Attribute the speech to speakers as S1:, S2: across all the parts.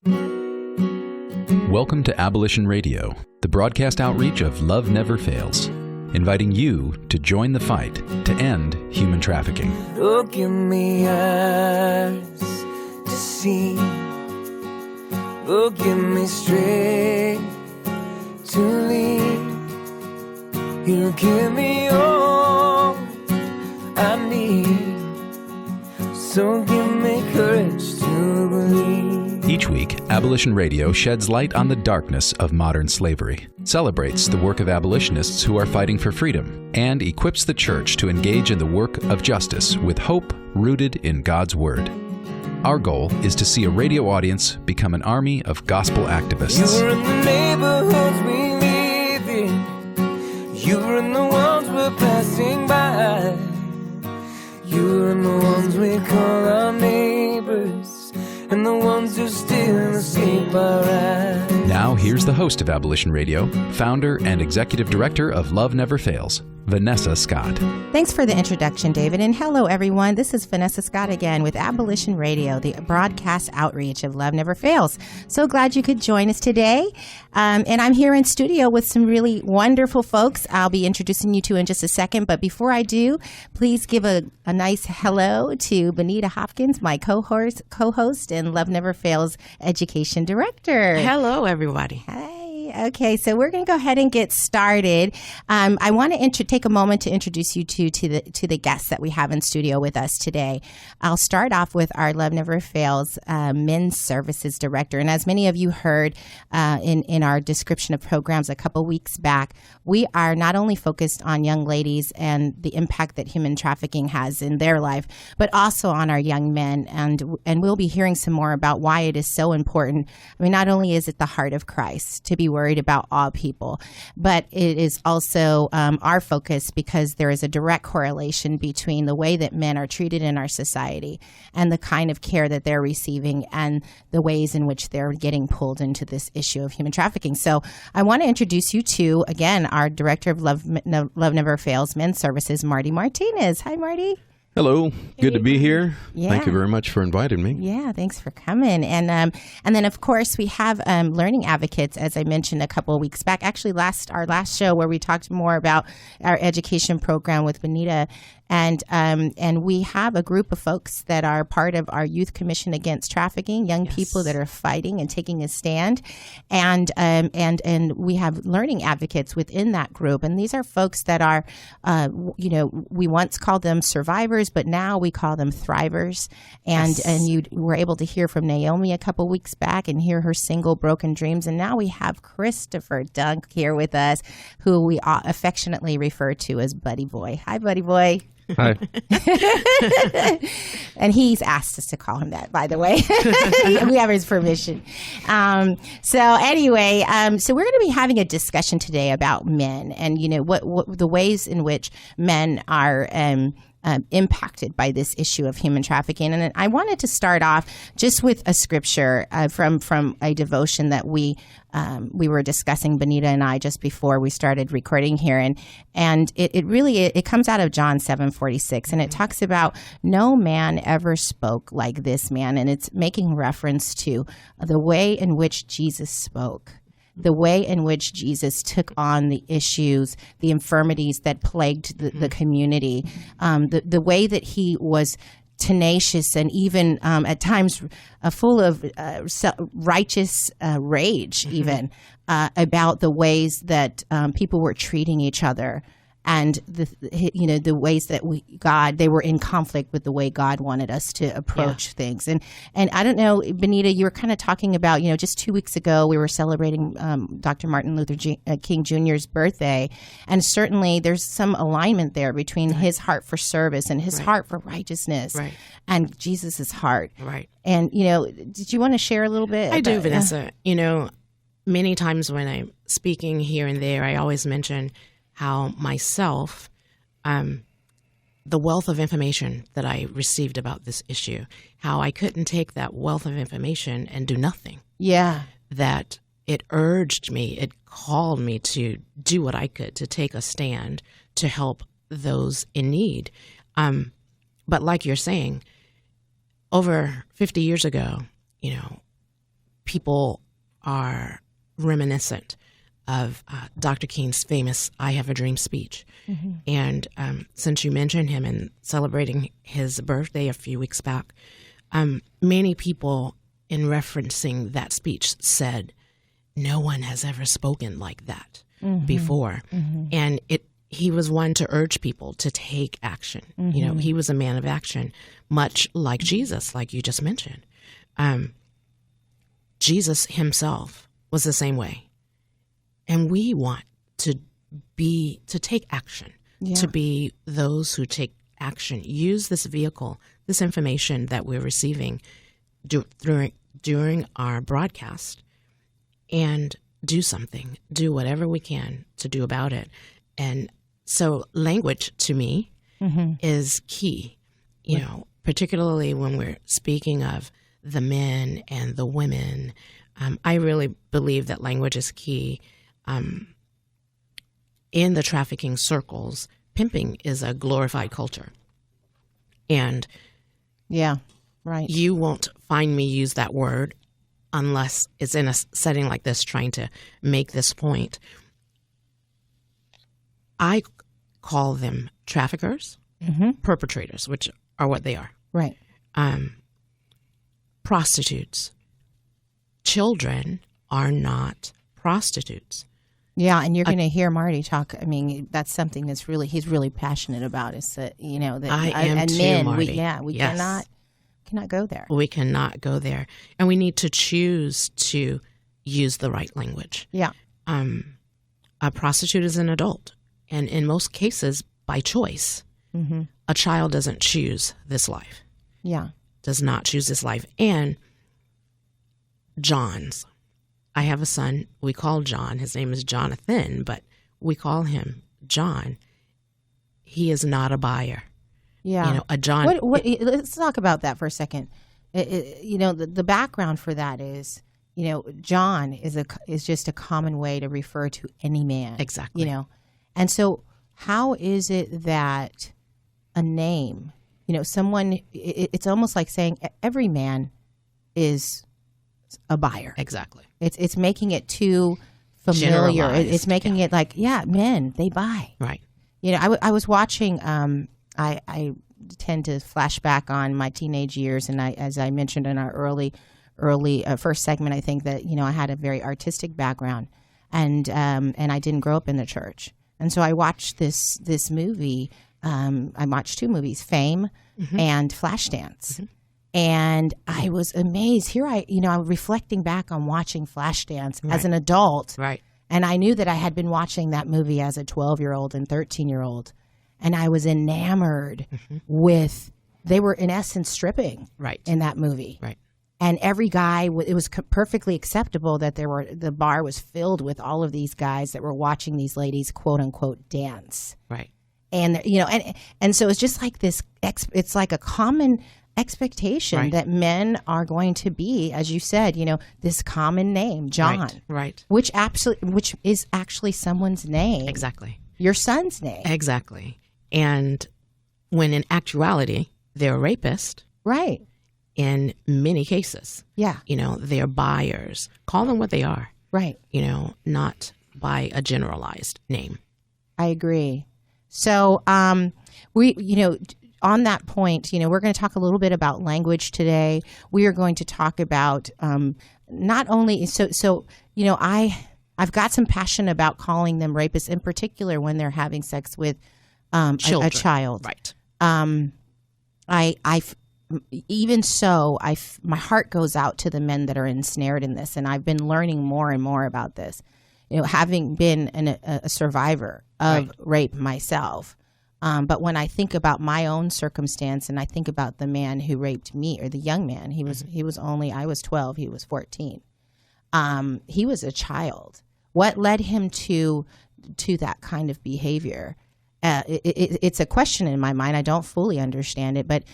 S1: Welcome to Abolition Radio, the broadcast outreach of Love Never Fails, inviting you to join the fight to end human trafficking.
S2: Oh, give me eyes to see. Oh, give me strength to lead. You give me all I need. So give me courage to believe.
S1: Each week, Abolition Radio sheds light on the darkness of modern slavery, celebrates the work of abolitionists who are fighting for freedom, and equips the church to engage in the work of justice with hope rooted in God's Word. Our goal is to see a radio audience become an army of gospel activists.
S2: You're in the neighborhoods we live in. You're in the ones we're passing by. You're in the ones we call our neighbors. And the ones who still escape our eyes.
S1: Now, here's the host of Abolition Radio, founder and executive director of Love Never Fails, Vanessa Scott.
S3: Thanks for the introduction, David. And hello, everyone. This is Vanessa Scott again with Abolition Radio, the broadcast outreach of Love Never Fails. So glad you could join us today. And I'm here in studio with some really wonderful folks I'll be introducing you to in just a second. But before I do, please give a nice hello to Benita Hopkins, my co-host and Love Never Fails education director.
S4: Hello, everybody.
S3: Hi. Okay, so we're going to go ahead and get started. I want to take a moment to introduce you to the guests that we have in studio with us today. I'll start off with our Love Never Fails Men's Services Director. And as many of you heard in our description of programs a couple weeks back, we are not only focused on young ladies and the impact that human trafficking has in their life, but also on our young men. And we'll be hearing some more about why it is so important. I mean, not only is it the heart of Christ to be worried about all people, but it is also our focus because there is a direct correlation between the way that men are treated in our society and the kind of care that they're receiving and the ways in which they're getting pulled into this issue of human trafficking. So I want to introduce you to, again, our director of Love Never Fails Men's Services, Marty Martinez. Hi, Marty.
S5: Hello. Good to be here.
S3: Yeah.
S5: Thank you very much for inviting me.
S3: Yeah, thanks for coming. And then, of course, we have learning advocates, as I mentioned a couple of weeks back. Actually, our last show where we talked more about our education program with Benita. And we have a group of folks that are part of our Youth Commission Against Trafficking, young people that are fighting and taking a stand. And we have learning advocates within that group. And these are folks that are, we once called them survivors, but now we call them thrivers. And you were able to hear from Naomi a couple weeks back and hear her single Broken Dreams. And now we have Christopher Dunk here with us, who we affectionately refer to as Buddy Boy. Hi, Buddy Boy.
S5: Hi.
S3: And he's asked us to call him that, by the way. We have his permission. So we're going to be having a discussion today about men and, what the ways in which men are impacted by this issue of human trafficking. And I wanted to start off just with a scripture from a devotion that we were discussing, Benita and I, just before we started recording here. And it really comes out of John 7:46, and it talks about no man ever spoke like this man. And it's making reference to the way in which Jesus spoke. The way in which Jesus took on the issues, the infirmities that plagued the community, the way that he was tenacious and even at times full of righteous rage, even about the ways that people were treating each other. And the ways that they were in conflict with the way God wanted us to approach things. And I don't know, Benita, you were kind of talking about, just 2 weeks ago we were celebrating Dr. Martin Luther King Jr.'s birthday, and certainly there's some alignment there between his heart for service and his heart for righteousness, and Jesus's heart.
S4: Right.
S3: And did you want to share a little bit?
S4: I do, Vanessa. Many times when I'm speaking here and there, I always mention how myself, the wealth of information that I received about this issue, how I couldn't take that wealth of information and do nothing.
S3: Yeah.
S4: That it urged me, it called me to do what I could to take a stand to help those in need. But like you're saying, over 50 years ago, people are reminiscent of Dr. King's famous I Have a Dream speech. And since you mentioned him and celebrating his birthday a few weeks back, many people in referencing that speech said, no one has ever spoken like that before. And he was one to urge people to take action. You know, he was a man of action, much like Jesus, like you just mentioned. Jesus himself was the same way. And we want to take action, to be those who take action, use this vehicle, this information that we're receiving during our broadcast, and do something, do whatever we can to do about it. And so language to me is key, you know, particularly when we're speaking of the men and the women. I really believe that language is key. In the trafficking circles, pimping is a glorified culture. And you won't find me use that word unless it's in a setting like this trying to make this point. I call them traffickers, perpetrators, which are what they are.
S3: Right.
S4: Prostitutes. Children are not prostitutes.
S3: Yeah, and you're going to hear Marty talk. I mean, that's something that's he's really passionate about. Is that, you know, that
S4: I am
S3: and
S4: too,
S3: men,
S4: Marty.
S3: we
S4: Yes.
S3: cannot go there.
S4: We cannot go there, and we need to choose to use the right language.
S3: Yeah.
S4: A prostitute is an adult, and in most cases, by choice. A child doesn't choose this life.
S3: Yeah.
S4: Does not choose this life. And John's. I have a son we call John. His name is Jonathan, but we call him John. He is not a buyer.
S3: Yeah.
S4: You know, a John.
S3: Let's talk about that for a second. You know, the background for that is, you know, John is just a common way to refer to any man.
S4: Exactly.
S3: You know, and so how is it that a name, you know, someone, it's almost like saying every man is a buyer.
S4: Exactly.
S3: It's making it too familiar.
S4: Generalized,
S3: It's making it like, men, they buy.
S4: Right.
S3: You know, I was watching, I tend to flash back on my teenage years, and as I mentioned in our early first segment, I think that, you know, I had a very artistic background, and I didn't grow up in the church. And so I watched this movie. I watched two movies, Fame and Flashdance. And I was amazed. I'm reflecting back on watching Flashdance as an adult.
S4: Right.
S3: And I knew that I had been watching that movie as a 12-year-old and 13-year-old. And I was enamored with, they were in essence stripping in that movie.
S4: Right.
S3: And every guy, it was perfectly acceptable that the bar was filled with all of these guys that were watching these ladies, quote unquote, dance.
S4: Right.
S3: And, you know, and so it's just like this, it's like a common expectation that men are going to be, as you said, you know, this common name, John.
S4: Right.
S3: Which is actually someone's name.
S4: Exactly.
S3: Your son's name.
S4: Exactly. And when in actuality, they're rapists.
S3: Right.
S4: In many cases.
S3: Yeah.
S4: You know, they're buyers. Call them what they are.
S3: Right.
S4: You know, not by a generalized name.
S3: I agree. So, we, you know, on that point, you know, we're going to talk a little bit about language today. We are going to talk about not only, so you know, I've got some passion about calling them rapists, in particular when they're having sex with a child.
S4: Right.
S3: Even so, my heart goes out to the men that are ensnared in this, and I've been learning more and more about this. You know, having been a survivor of rape myself. But when I think about my own circumstance, and I think about the man who raped me, or the young man, I was 12, he was 14. He was a child. What led him to that kind of behavior? It's a question in my mind. I don't fully understand it, but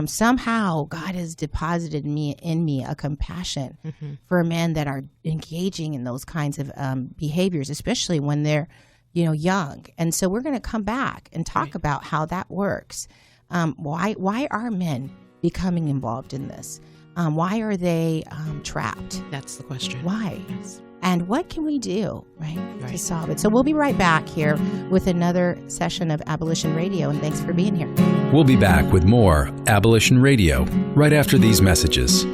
S3: somehow God has deposited in me a compassion for men that are engaging in those kinds of behaviors, especially when they're, you know, young. And so we're going to come back and talk about how that works. Why are men becoming involved in this? Why are they trapped?
S4: That's the question.
S3: Why?
S4: Yes.
S3: And what can we do, to solve it? So we'll be right back here with another session of Abolition Radio, and thanks for being here.
S1: We'll be back with more Abolition Radio right after these messages.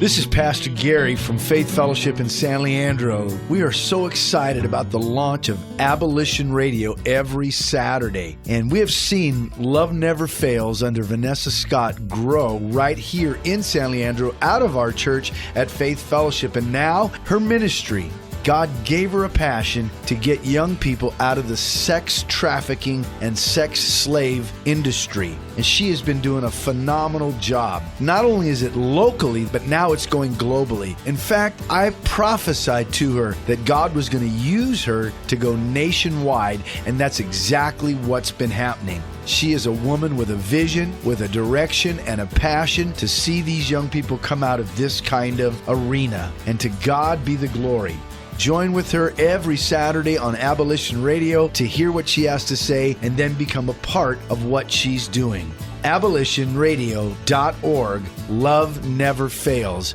S6: This is Pastor Gary from Faith Fellowship in San Leandro. We are so excited about the launch of Abolition Radio every Saturday. And we have seen Love Never Fails under Vanessa Scott grow right here in San Leandro out of our church at Faith Fellowship. And now her ministry, God gave her a passion to get young people out of the sex trafficking and sex slave industry. And she has been doing a phenomenal job. Not only is it locally, but now it's going globally. In fact, I prophesied to her that God was going to use her to go nationwide, and that's exactly what's been happening. She is a woman with a vision, with a direction, and a passion to see these young people come out of this kind of arena. And to God be the glory. Join with her every Saturday on Abolition Radio to hear what she has to say and then become a part of what she's doing. AbolitionRadio.org. Love never fails.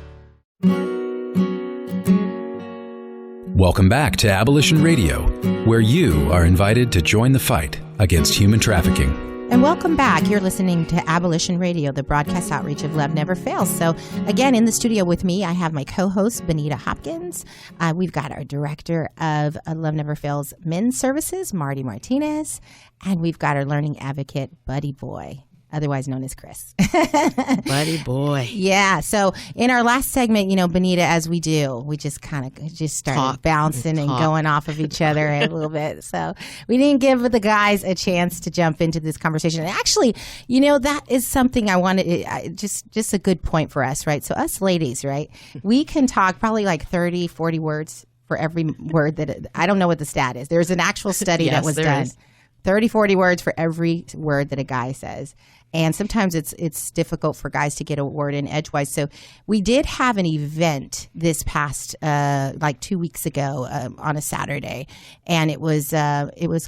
S1: Welcome back to Abolition Radio, where you are invited to join the fight against human trafficking.
S3: And welcome back. You're listening to Abolition Radio, the broadcast outreach of Love Never Fails. So again, in the studio with me, I have my co-host, Benita Hopkins. We've got our director of Love Never Fails Men's Services, Marty Martinez. And we've got our learning advocate, Buddy Boy, otherwise known as Chris.
S4: Buddy boy.
S3: Yeah. So in our last segment, Benita, as we do, we just kind of just started bouncing and going off of each other a little bit. So we didn't give the guys a chance to jump into this conversation. And actually, that is something I wanted, just a good point for us, right? So us ladies, right? We can talk probably like 30, 40 words for every word I don't know what the stat is. There's an actual study that was done. Is. 30, 40 words for every word that a guy says. And sometimes it's difficult for guys to get a word in edgewise. So we did have an event this past 2 weeks ago on a Saturday, and it was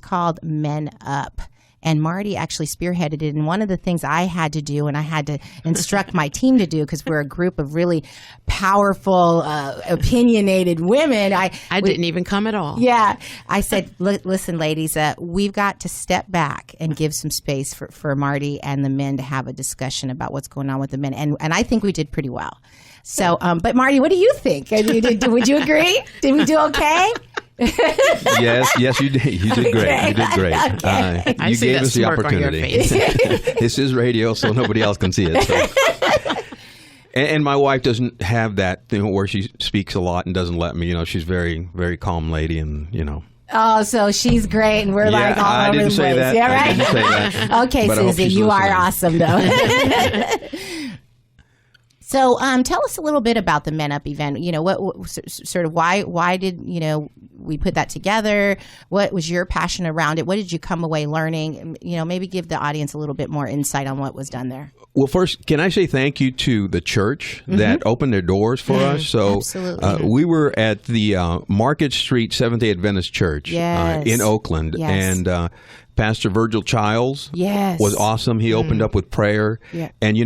S3: called Men Up. And Marty actually spearheaded it. And one of the things I had to do, and I had to instruct my team to do, because we're a group of really powerful, opinionated women. I
S4: didn't even come at all.
S3: Yeah. I said, listen, ladies, we've got to step back and give some space for Marty and the men to have a discussion about what's going on with the men. And I think we did pretty well. So, but Marty, what do you think? Would you agree? Did we do okay?
S5: Yes, you did. You did great. You did great.
S3: Okay.
S5: You gave us the opportunity. This is radio, so nobody else can see it. So. And my wife doesn't have that thing where she speaks a lot and doesn't let me. She's very, very calm lady, and
S3: Oh, so she's great, and we're like all over the place.
S5: That.
S3: Yeah, right?
S5: I didn't say that.
S3: Okay,
S5: but
S3: Susie, you are awesome, though. So, tell us a little bit about the Men Up event. What sort of why did we put that together? What was your passion around it? What did you come away learning? Maybe give the audience a little bit more insight on what was done there.
S5: Well, first, can I say thank you to the church that opened their doors for us? So,
S3: absolutely.
S5: We were at the Market Street Seventh-day Adventist Church in Oakland, and Pastor Virgil Childs was awesome. He opened up with prayer, and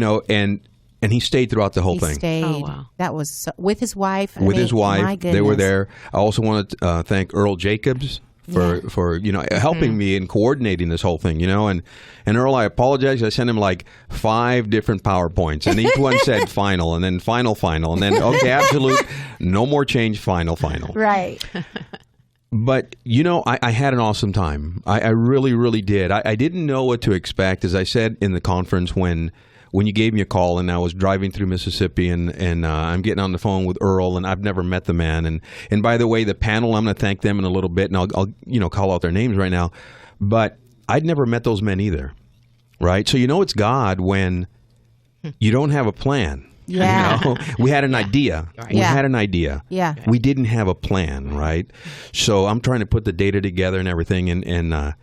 S5: he stayed throughout the whole thing.
S3: He stayed.
S4: Oh, wow.
S3: That was with his wife.
S5: His wife.
S3: My goodness.
S5: They were there. I also want to thank Earl Jacobs for helping me in coordinating this whole thing, and Earl, I apologize. I sent him like 5 different PowerPoints, and each one said final, and then final, and then absolute, no more change, final.
S3: Right.
S5: But, I had an awesome time. I really, really did. I didn't know what to expect. As I said in the conference when you gave me a call, and I was driving through Mississippi, and I'm getting on the phone with Earl, and I've never met the man. And by the way, the panel, I'm going to thank them in a little bit, and I'll call out their names right now. But I'd never met those men either, right? So it's God when you don't have a plan.
S3: Yeah.
S5: We had an idea.
S4: Right.
S5: We had an idea.
S3: Yeah.
S5: We didn't have a plan, right? So I'm trying to put the data together and everything, and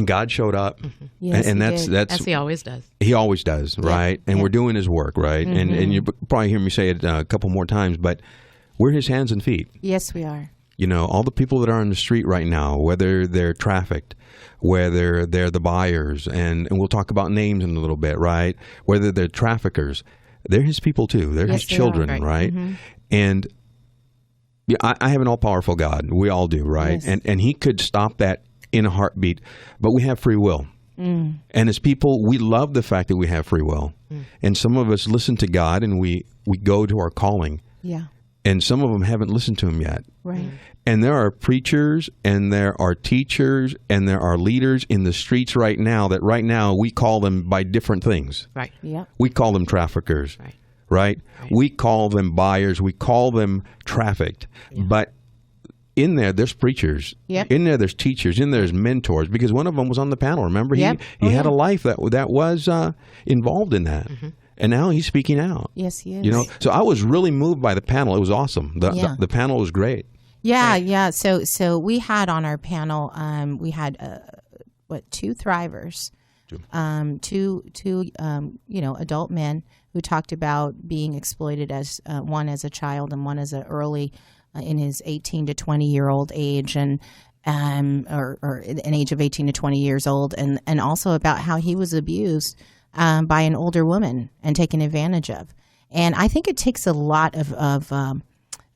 S5: God showed up,
S3: Yes,
S5: and
S3: he
S5: that's
S3: did.
S4: As he always does.
S5: He always does, right? And we're doing his work, right? And you probably hear me say it a couple more times, but we're his hands and feet.
S3: Yes, we are.
S5: All the people that are on the street right now, whether they're trafficked, whether they're the buyers, and we'll talk about names in a little bit, right? Whether they're traffickers, they're his people too. They're his
S3: Yes, they are.
S5: children,
S4: Right.
S5: right? And yeah, I have an all-powerful God. We all do, right?
S3: Yes.
S5: And he could stop that in a heartbeat, but we have free will. And as people, we love the fact that we have free will. And some of us listen to God and we go to our calling.
S3: Yeah.
S5: And some of them haven't listened to him yet.
S3: Right.
S5: And there are preachers and there are teachers and there are leaders in the streets right now that right now we call them by different things.
S4: Right.
S3: Yep.
S5: We call them traffickers,
S4: Right.
S5: right? We call them buyers. We call them trafficked. But in there's preachers.
S3: Yep.
S5: In there's teachers. In there's mentors. Because one of them was on the panel. Remember,
S3: Yep.
S5: he
S3: Oh,
S5: had
S3: yeah.
S5: a life that was involved in that. And now he's speaking out.
S3: Yes, he is.
S5: You know, so I was really moved by the panel. It was awesome.
S3: Yeah.
S5: The panel was great.
S3: Yeah, yeah. So we had on our panel, we had two thrivers, two adult men who talked about being exploited as one as a child and one as an early in his 18 to 20-year-old age, and or an age of 18 to 20 years old, and also about how he was abused by an older woman and taken advantage of. And I think it takes a lot of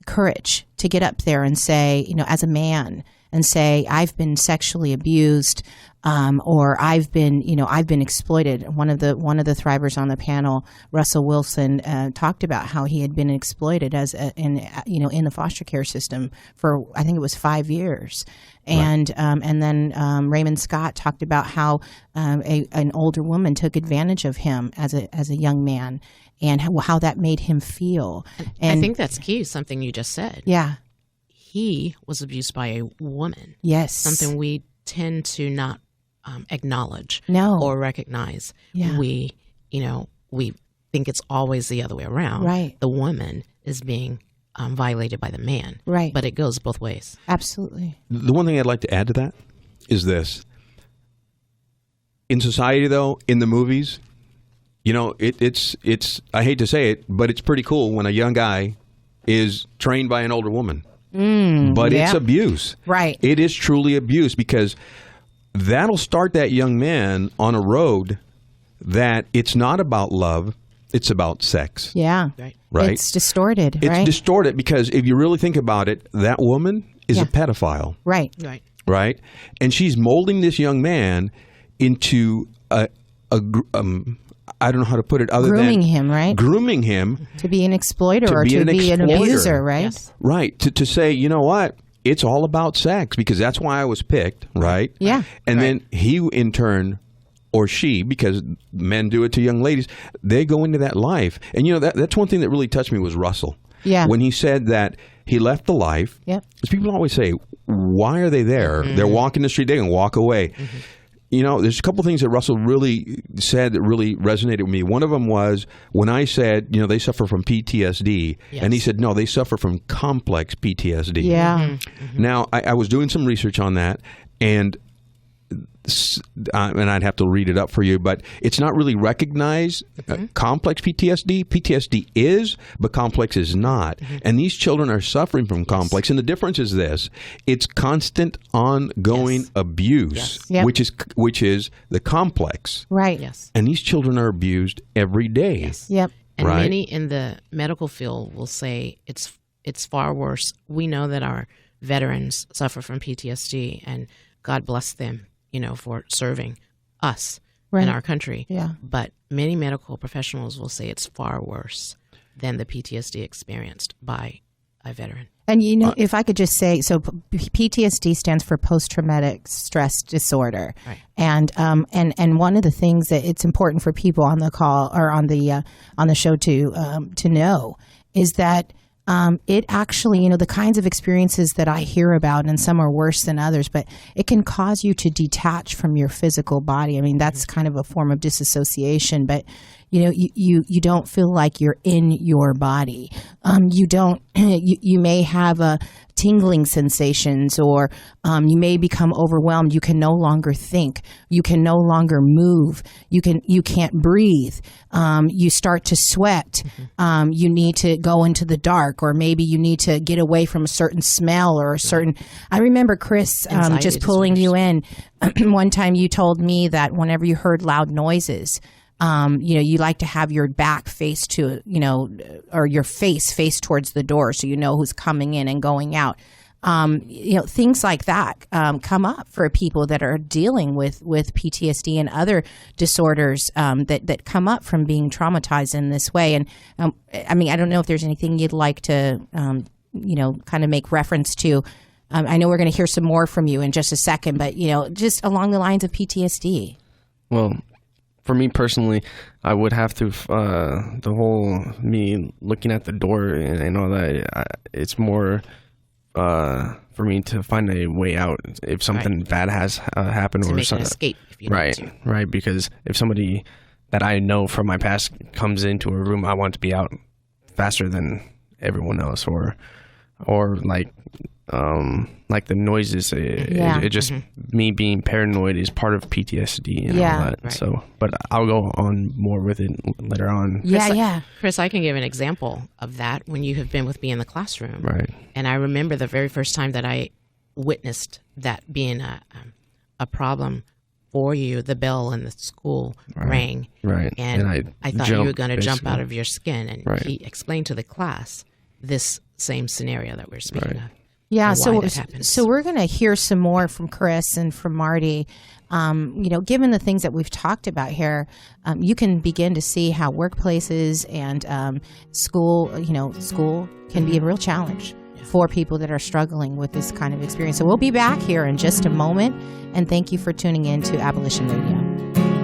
S3: courage to get up there and say, as a man, and say, I've been sexually abused, or I've been exploited. One of the thrivers on the panel, Russell Wilson, talked about how he had been exploited in the foster care system for, I think it was 5 years. And then Raymond Scott talked about how an older woman took advantage of him as a young man, and how that made him feel. And
S4: I think that's key, something you just said.
S3: yeah.
S4: He was abused by a woman.
S3: Yes.
S4: Something we tend to not acknowledge
S3: No.
S4: or recognize.
S3: Yeah.
S4: We think it's always the other way around.
S3: Right.
S4: The woman is being violated by the man.
S3: Right.
S4: But it goes both ways.
S3: Absolutely.
S5: The one thing I'd like to add to that is this. In society, though, in the movies, it's I hate to say it, but it's pretty cool when a young guy is trained by an older woman. But
S3: yeah.
S5: it's abuse.
S3: Right.
S5: It is truly abuse, because that'll start that young man on a road that it's not about love, it's about sex.
S3: Yeah.
S5: Right?
S3: It's distorted,
S5: It's
S3: right?
S5: distorted because if you really think about it, that woman is
S3: Yeah.
S5: a pedophile,
S3: right.
S4: Right.
S5: right? And she's molding this young man into I don't know how to put it other
S3: Grooming
S5: than
S3: him, right?
S5: grooming him,
S3: To be an exploiter or
S5: be
S3: to
S5: an
S3: be an
S5: exploiter.
S3: abuser, right?
S4: Yes.
S5: right? To say, you know what? It's all about sex, because that's why I was picked, right?
S3: Yeah.
S5: And then he, in turn, or she, because men do it to young ladies, they go into that life. And, that's one thing that really touched me was Russell.
S3: Yeah.
S5: When he said that he left the life,
S3: Yep.
S5: because people always say, why are they there? They're walking the street, they can walk away. There's a couple things that Russell really said that really resonated with me. One of them was when I said, they suffer from PTSD.
S4: Yes.
S5: And he said, no, they suffer from complex PTSD.
S3: Yeah.
S5: Now, I was doing some research on that, and I'd have to read it up for you, but it's not really recognized. Complex PTSD. PTSD is, but complex is not. And these children are suffering from complex. And the difference is this. It's constant, ongoing abuse,
S3: Yep.
S5: which is the complex.
S3: Right.
S4: Yes.
S5: And these children are abused every day.
S3: Yep.
S4: And
S5: Right.
S4: many in the medical field will say it's far worse. We know that our veterans suffer from PTSD, and God bless them, for serving us
S3: Right.
S4: in our country.
S3: Yeah.
S4: But many medical professionals will say it's far worse than the PTSD experienced by a veteran.
S3: And if I could just say, so PTSD stands for post-traumatic stress disorder,
S4: Right.
S3: and one of the things that it's important for people on the call or on the show to know is that it actually, the kinds of experiences that I hear about, and some are worse than others, but it can cause you to detach from your physical body. I mean, that's kind of a form of disassociation, but you don't feel like you're in your body. You may have tingling sensations, or you may become overwhelmed. You can no longer think. You can no longer move. You can't breathe. You start to sweat. You need to go into the dark, or maybe you need to get away from a certain smell or a certain. I remember Chris
S4: Anxiety
S3: just pulling
S4: disorders.
S3: you in. One time you told me that whenever you heard loud noises, You like to have your back face to, or your face towards the door so you know who's coming in and going out. Things like that come up for people that are dealing with PTSD and other disorders that come up from being traumatized in this way. And I don't know if there's anything you'd like to, kind of make reference to. I know we're going to hear some more from you in just a second, but, just along the lines of PTSD.
S7: Well, for me personally, I would have to, the whole me looking at the door and all that, it's more for me to find a way out if something bad has happened,
S4: to
S7: or
S4: make
S7: something.
S4: an escape if you
S7: Right,
S4: need to.
S7: right. Because if somebody that I know from my past comes into a room, I want to be out faster than everyone else, or like the noises. It just me being paranoid is part of PTSD and all that.
S4: Right.
S7: So, but I'll go on more with it later on.
S4: Chris, I can give an example of that when you have been with me in the classroom.
S7: Right.
S4: And I remember the very first time that I witnessed that being a problem for you. The bell in the school rang.
S7: Right.
S4: And I thought you were going to jump out of your skin. And he explained to the class this same scenario that we're speaking of.
S3: Yeah,
S4: and why that happens.
S3: so we're going to hear some more from Chris and from Marty. Given the things that we've talked about here, you can begin to see how workplaces and school can be a real challenge for people that are struggling with this kind of experience. So we'll be back here in just a moment, and thank you for tuning in to Abolition Radio.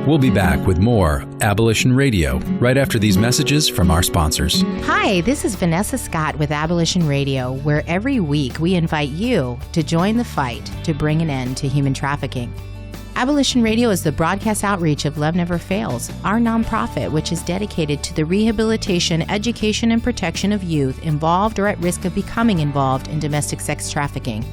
S1: We'll be back with more Abolition Radio right after these messages from our sponsors.
S3: Hi, this is Vanessa Scott with Abolition Radio, where every week we invite you to join the fight to bring an end to human trafficking. Abolition Radio is the broadcast outreach of Love Never Fails, our nonprofit, which is dedicated to the rehabilitation, education, and protection of youth involved or at risk of becoming involved in domestic sex trafficking.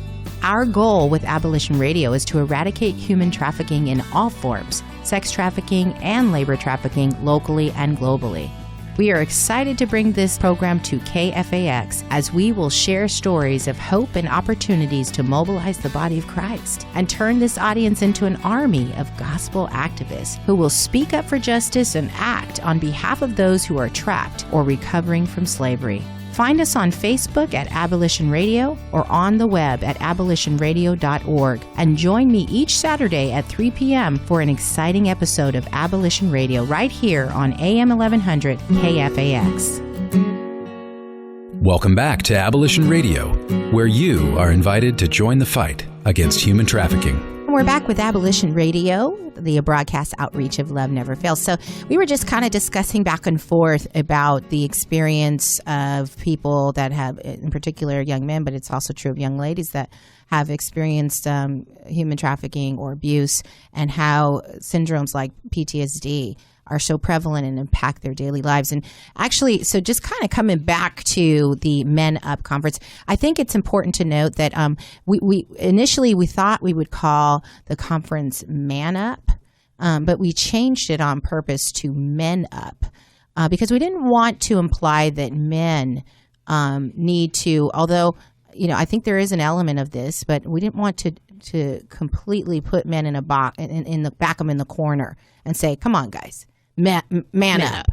S3: Our goal with Abolition Radio is to eradicate human trafficking in all forms, sex trafficking and labor trafficking locally and globally. We are excited to bring this program to KFAX as we will share stories of hope and opportunities to mobilize the body of Christ and turn this audience into an army of gospel activists who will speak up for justice and act on behalf of those who are trapped or recovering from slavery. Find us on Facebook at Abolition Radio or on the web at abolitionradio.org, and join me each Saturday at 3 p.m. for an exciting episode of Abolition Radio right here on AM 1100 KFAX.
S1: Welcome back to Abolition Radio, where you are invited to join the fight against human trafficking.
S3: We're back with Abolition Radio, the broadcast outreach of Love Never Fails. So we were just kind of discussing back and forth about the experience of people that have, in particular, young men, but it's also true of young ladies that have experienced human trafficking or abuse, and how syndromes like PTSD are so prevalent and impact their daily lives. And actually, so just kind of coming back to the Men Up conference, I think it's important to note that we initially thought we would call the conference Man Up, but we changed it on purpose to Men Up because we didn't want to imply that men need to, although I think there is an element of this, but we didn't want to completely put men in a box, back them in the corner and say, "Come on, guys. Man up,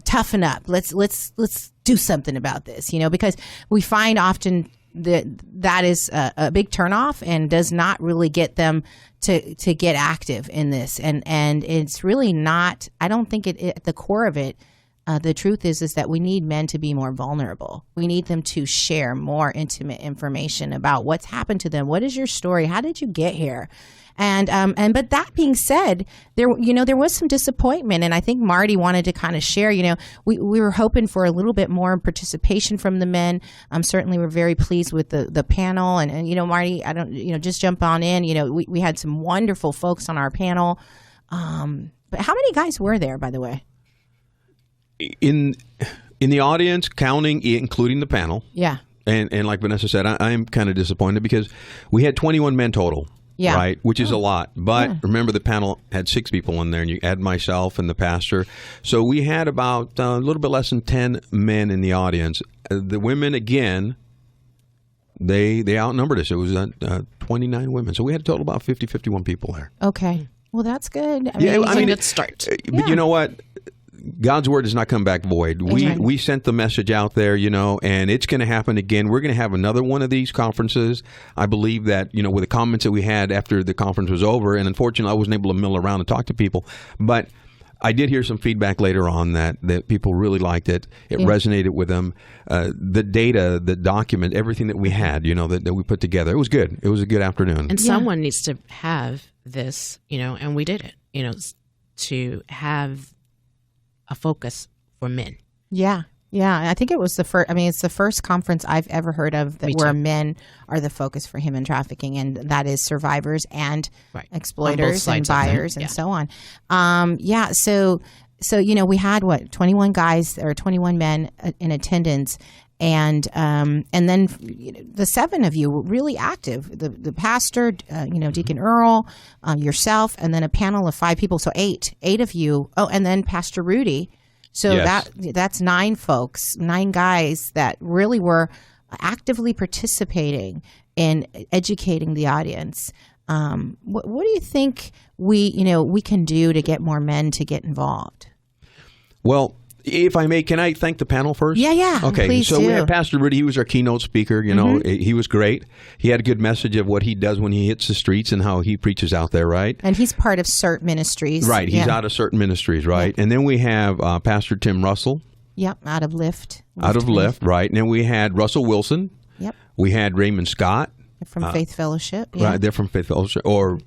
S3: toughen up. Let's do something about this, because we find often that is a big turnoff and does not really get them to get active in this, and it's really not. I don't think at the core of it. The truth is that we need men to be more vulnerable. We need them to share more intimate information about what's happened to them. What is your story? How did you get here? But that being said, there was some disappointment, and I think Marty wanted to kind of share. We were hoping for a little bit more participation from the men. Certainly, we're very pleased with the panel, and Marty, just jump on in. We had some wonderful folks on our panel. But how many guys were there, by the way?
S5: In the audience, counting, including the panel.
S3: Yeah.
S5: And like Vanessa said, I'm kind of disappointed because we had 21 men total.
S3: Yeah.
S5: Right, which is a lot. But remember, the panel had 6 people in there, and you add myself and the pastor. So we had about a little bit less than 10 men in the audience. The women, again, they outnumbered us. It was 29 women. So we had a total about 50, 51 people there.
S3: Okay. Well, that's good. I
S5: Yeah,
S3: mean,
S5: I mean,
S4: Let's start.
S5: But you know what? God's word does not come back void. We sent the message out there, and it's going to happen again. We're going to have another one of these conferences. I believe that, with the comments that we had after the conference was over, and unfortunately I wasn't able to mill around and talk to people, but I did hear some feedback later on that people really liked it. It resonated with them. The data, the document, everything that we had, that we put together, it was good. It was a good afternoon.
S4: And someone needs to have this, and we did it, to have a focus for men.
S3: Yeah. I think it was the first. I mean, it's the first conference I've ever heard of where men are the focus for human trafficking, and that is survivors and exploiters and buyers and so on. So we had 21 guys or 21 men in attendance. And then the 7 of you were really active. The pastor, Deacon Earl, yourself, and then a panel of 5 people. So 8 of you. Oh, and then Pastor Rudy. So that's 9 folks, 9 guys that really were actively participating in educating the audience. What do you think we can do to get more men to get involved?
S5: Well, if I may, can I thank the panel first?
S3: Yeah.
S5: Okay,
S3: please
S5: so
S3: do.
S5: we had Pastor Rudy. He was our keynote speaker. He was great. He had a good message of what he does when he hits the streets and how he preaches out there, right?
S3: And he's part of CERT Ministries.
S5: Right, he's out of certain ministries, right? And then we have Pastor Tim Russell.
S3: Yep, out of Lift.
S5: Out of Lift, right. And then we had Russell Wilson.
S3: Yep.
S5: We had Raymond Scott.
S3: From Faith Fellowship. Yeah.
S5: Right, they're from Faith Fellowship, or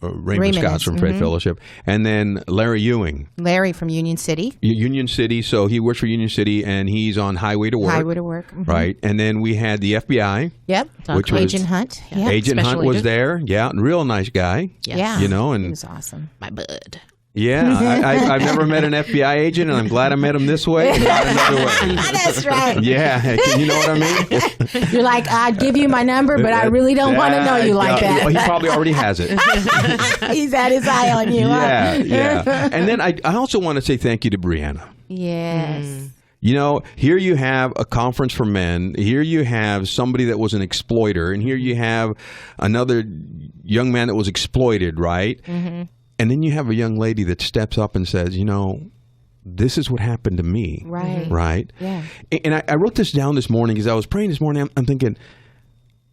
S5: Raymond Scott's from Faith Fellowship. And then Larry Ewing.
S3: Larry from Union City.
S5: Union City, so he works for Union City, and he's on Highway to Work.
S3: Highway to Work. Mm-hmm.
S5: Right. And then we had the FBI.
S3: Yep.
S5: Which was
S3: Agent Hunt. Yeah.
S5: Agent
S4: Special
S5: Hunt was
S4: agent.
S5: there. Yeah, real nice guy.
S3: Yeah.
S5: And
S3: he was awesome.
S4: My bud.
S5: yeah, I've never met an FBI agent, and I'm glad I met him this way and not another way.
S3: That's right.
S5: Yeah, you know what I mean?
S3: You're like, I'd give you my number, but I really don't want to know you like that.
S5: Well, he probably already has it.
S3: He's had his eye on you.
S5: Yeah. And then I also want to say thank you to Brianna.
S3: Yes.
S5: Here you have a conference for men. Here you have somebody that was an exploiter. And here you have another young man that was exploited, right? Mm-hmm. And then you have a young lady that steps up and says, this is what happened to me.
S3: Right.
S5: Right?
S3: Yeah.
S5: And I wrote this down this morning because I was praying this morning. I'm thinking,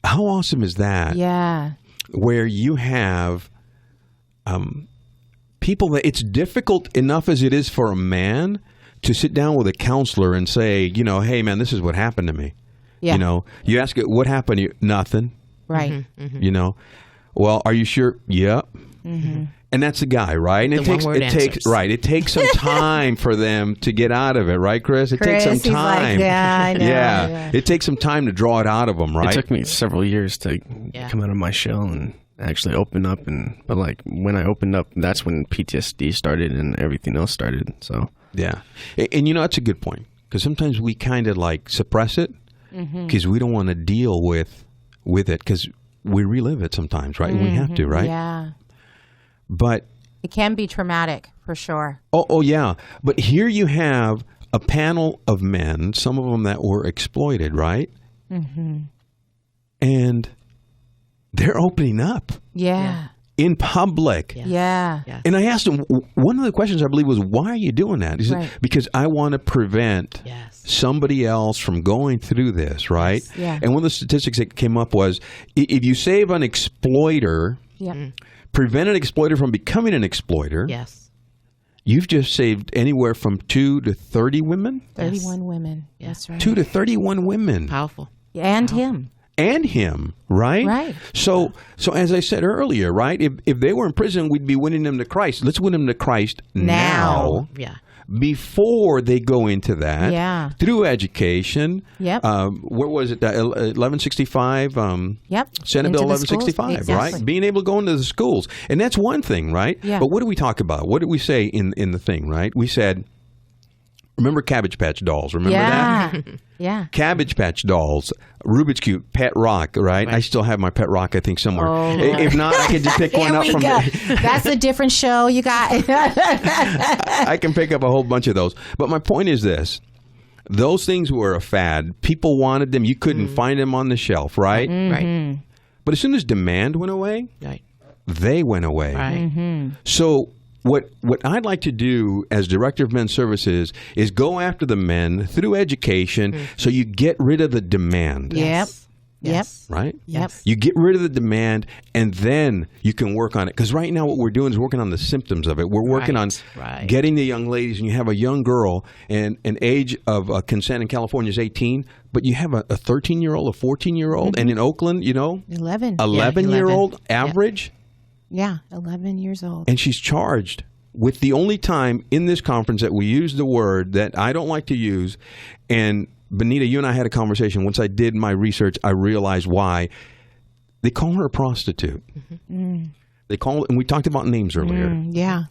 S5: how awesome is that?
S3: Yeah.
S5: Where you have people that it's difficult enough as it is for a man to sit down with a counselor and say, hey, man, this is what happened to me.
S3: Yeah.
S5: You ask it, what happened to you? Nothing.
S3: Right.
S4: Mm-hmm.
S5: Well, are you sure? Yep.
S3: Mm-hmm.
S5: And that's the guy, right? And it takes some time for them to get out of it, right, Chris? It takes some time.
S3: Like, I know.
S5: Yeah. It takes some time to draw it out of them, right?
S7: It took me several years to come out of my shell and actually open up. But when I opened up, that's when PTSD started and everything else started. So
S5: yeah, and that's a good point because sometimes we kind of suppress it because we don't want to deal with it because we relive it sometimes, right? We have to, right?
S3: Yeah.
S5: But
S3: it can be traumatic for sure.
S5: Oh, yeah. But here you have a panel of men, some of them that were exploited, right? Mm-hmm. And they're opening up.
S3: Yeah.
S5: In public.
S3: Yeah.
S5: And I asked him, one of the questions I believe was, why are you doing that? He said, because I want to prevent somebody else from going through this, right?
S3: Yes. Yeah.
S5: And one of the statistics that came up was, if you save an exploiter, prevent an exploiter from becoming an exploiter, you've just saved anywhere from 2 to 30 women?
S3: 31 women. That's right.
S5: 2 to 31 women.
S4: Powerful.
S3: And him.
S5: And him, right?
S3: Right.
S5: So as I said earlier, right? If they were in prison, we'd be winning them to Christ. Let's win them to Christ now.
S4: Yeah.
S5: Before they go into that.
S3: Yeah.
S5: Through education.
S3: Yep.
S5: What was it? 1165?
S3: Yep.
S5: Senate Bill
S3: Into the
S5: 1165,
S3: schools.
S5: right?
S3: Exactly.
S5: Being able to go into the schools. And that's one thing, right?
S3: Yeah.
S5: But what do we talk about? What did we say in the thing, right? We said, remember Cabbage Patch Dolls? Remember that?
S3: Yeah.
S5: Cabbage Patch Dolls, Rubik's Cube, Pet Rock, right? I still have my Pet Rock, I think, somewhere.
S3: Oh,
S5: if not, I can just pick one up from
S3: That's a different show, you got.
S5: I can pick up a whole bunch of those. But my point is this. Those things were a fad. People wanted them. You couldn't find them on the shelf, right?
S4: Right.
S5: But as soon as demand went away, they went away.
S4: Right.
S5: So what I'd like to do as director of men's services is go after the men through education, so you get rid of the demand.
S4: Yes.
S5: Right?
S3: Yep.
S5: You get rid of the demand, and then you can work on it. Because right now what we're doing is working on the symptoms of it. We're working on getting the young ladies, and you have a young girl, and an age of consent in California is 18, but you have a 13-year-old, a 14-year-old, and in Oakland, 11-year-old average.
S3: Yeah, 11 years old.
S5: And she's charged with the only time in this conference that we use the word that I don't like to use. And Benita, you and I had a conversation. Once I did my research, I realized why. They call her a prostitute. They call, and we talked about names earlier.
S3: Yeah.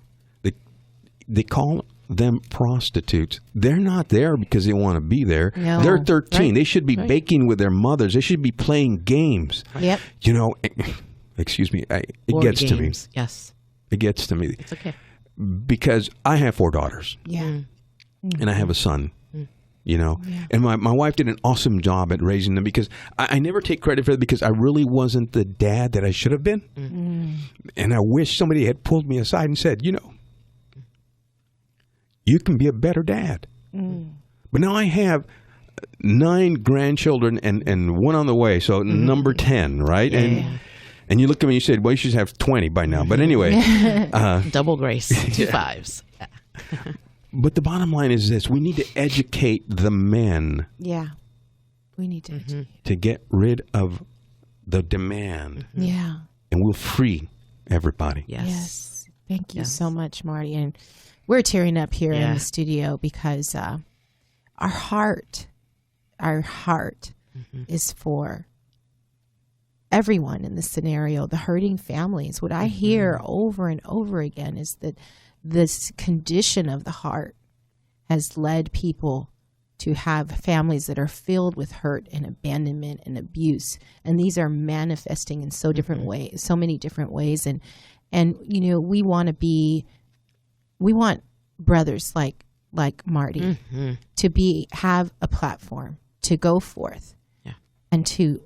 S5: They call them prostitutes. They're not there because they want to be there.
S3: No.
S5: They're 13. They should be baking with their mothers. They should be playing games.
S3: Yep.
S5: Excuse me. It
S4: Board
S5: gets to me.
S4: games. Yes.
S5: It gets to me.
S4: It's okay.
S5: Because I have 4 daughters.
S3: Yeah.
S5: And I have a son. And my wife did an awesome job at raising them, because I never take credit for it, because I really wasn't the dad that I should have been. And I wish somebody had pulled me aside and said, you can be a better dad. But now I have 9 grandchildren and one on the way, so number 10, right? And you look at me and you said, well, you should have 20 by now. But anyway.
S4: Double grace. 2 5s.
S5: But the bottom line is this. We need to educate the men.
S3: Yeah. We need to educate.
S5: To get rid of the demand.
S3: Yeah.
S5: And we'll free everybody.
S3: Yes. Thank you so much, Marty. And we're tearing up here in the studio because our heart is for everyone in this scenario, the hurting families. What I hear over and over again is that this condition of the heart has led people to have families that are filled with hurt and abandonment and abuse. And these are manifesting in so different ways, so many different ways. And we want brothers like Marty to have a platform to go forth and to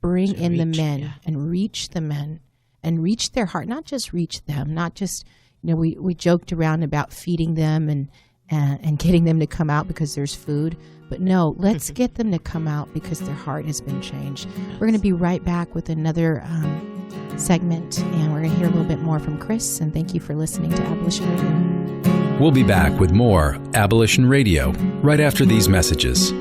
S3: bring in the men and reach the men and reach their heart, not just reach them, not just, we joked around about feeding them and getting them to come out because there's food. But no, let's get them to come out because their heart has been changed. We're going to be right back with another segment, and we're going to hear a little bit more from Chris. And thank you for listening to Abolition Radio.
S1: We'll be back with more Abolition Radio right after these messages.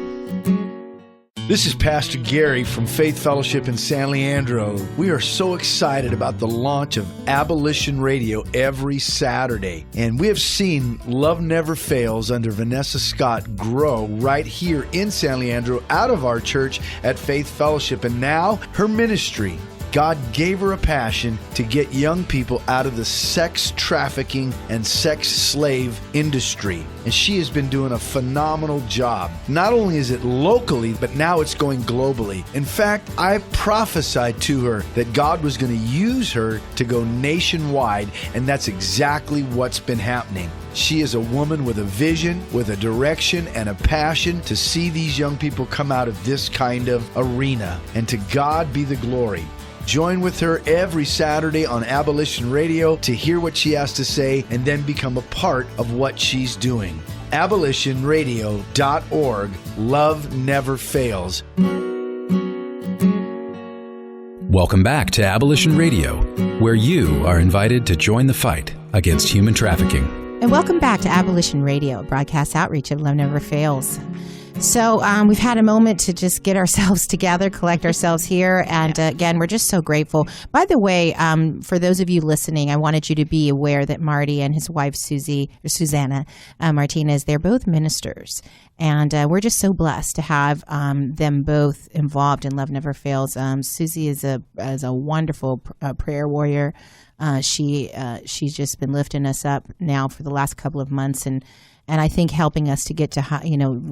S6: This is Pastor Gary from Faith Fellowship in San Leandro. We are so excited about the launch of Abolition Radio every Saturday. And we have seen Love Never Fails under Vanessa Scott grow right here in San Leandro out of our church at Faith Fellowship. And now her ministry, God gave her a passion to get young people out of the sex trafficking and sex slave industry. And she has been doing a phenomenal job. Not only is it locally, but now it's going globally. In fact, I prophesied to her that God was going to use her to go nationwide, and that's exactly what's been happening. She is a woman with a vision, with a direction, and a passion to see these young people come out of this kind of arena. And to God be the glory. Join with her every Saturday on Abolition Radio to hear what she has to say and then become a part of what she's doing. AbolitionRadio.org. Love never fails.
S1: Welcome back to Abolition Radio, where you are invited to join the fight against human trafficking.
S3: And welcome back to Abolition Radio, broadcast outreach of Love Never Fails. So we've had a moment to just get ourselves together, collect ourselves here. And again, we're just so grateful. By the way, for those of you listening, I wanted you to be aware that Marty and his wife, Susanna Martinez, they're both ministers. And we're just so blessed to have them both involved in Love Never Fails. Susie is a wonderful prayer warrior. She's just been lifting us up now for the last couple of months, and I think helping us to get to,